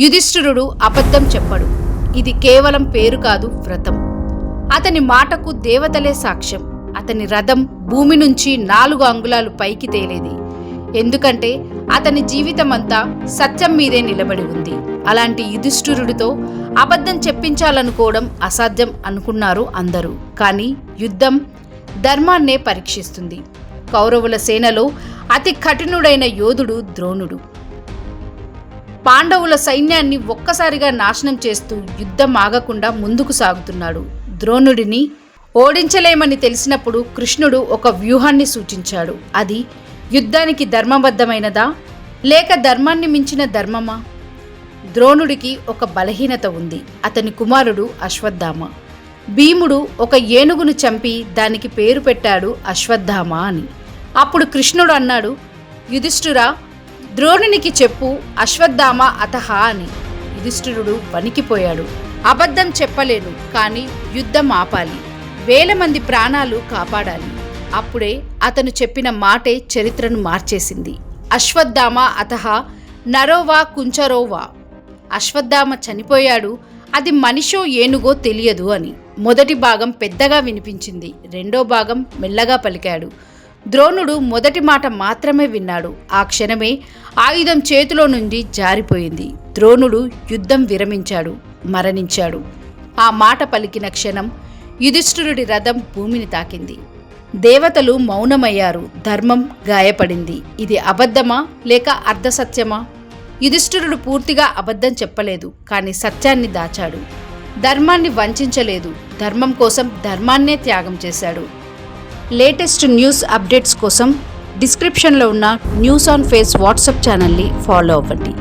యుధిష్ఠిరుడు అబద్ధం చెప్పడు. ఇది కేవలం పేరు కాదు, వ్రతం. అతని మాటకు దేవతలే సాక్ష్యం. అతని రథం భూమి నుంచి 4 అంగుళాలు పైకి తేలేది. ఎందుకంటే అతని జీవితమంతా సత్యం మీదే నిలబడి ఉంది. అలాంటి యుధిష్ఠిరుడితో అబద్ధం చెప్పించాలనుకోవడం అసాధ్యం అనుకున్నారు అందరూ. కానీ యుద్ధం ధర్మాన్నే పరీక్షిస్తుంది. కౌరవుల సేనలో అతి కఠినుడైన యోధుడు ద్రోణుడు. పాండవుల సైన్యాన్ని ఒక్కసారిగా నాశనం చేస్తూ యుద్ధం ఆగకుండా ముందుకు సాగుతున్నాడు. ద్రోణుడిని ఓడించలేమని తెలిసినప్పుడు కృష్ణుడు ఒక వ్యూహాన్ని సూచించాడు. అది యుద్ధానికి ధర్మబద్ధమైనదా లేక ధర్మాన్ని మించిన ధర్మమా? ద్రోణుడికి ఒక బలహీనత ఉంది. అతని కుమారుడు అశ్వత్థామ. భీముడు ఒక ఏనుగును చంపి దానికి పేరు పెట్టాడు అశ్వత్థామ అని. అప్పుడు కృష్ణుడు అన్నాడు, యుధిష్ఠిరా, ద్రోణునికి చెప్పు అశ్వత్థామ అతహ అని. యుధిష్ఠిరుడు వణికిపోయాడు. అబద్ధం చెప్పలేను, కానీ యుద్ధం ఆపాలి. 1000 మంది ప్రాణాలు కాపాడాలి. అప్పుడే అతను చెప్పిన మాటే చరిత్రను మార్చేసింది. అశ్వత్థామ అతహ నరోవా కుంచరోవా. అశ్వత్థామ చనిపోయాడు, అది మనిషో ఏనుగో తెలియదు అని. మొదటి భాగం పెద్దగా వినిపించింది, రెండో భాగం మెల్లగా పలికాడు. ద్రోణుడు మొదటి మాట మాత్రమే విన్నాడు. ఆ క్షణమే ఆయుధం చేతిలో నుండి జారిపోయింది. ద్రోణుడు యుద్ధం విరమించాడు, మరణించాడు. ఆ మాట పలికిన క్షణం యుధిష్ఠిరుడి రథం భూమిని తాకింది. దేవతలు మౌనమయ్యారు. ధర్మం గాయపడింది. ఇది అబద్ధమా లేక అర్ధసత్యమా? యుధిష్ఠిరుడు పూర్తిగా అబద్ధం చెప్పలేదు, కానీ సత్యాన్ని దాచాడు. ధర్మాన్ని వంచలేదు. ధర్మం కోసం ధర్మాన్నే త్యాగం చేశాడు. లేటెస్ట్ న్యూస్ అప్డేట్స్ కోసం డిస్క్రిప్షన్లో ఉన్న న్యూస్ ఆన్ ఫేస్ వాట్సాప్ ఛానల్ని ఫాలో అవ్వండి.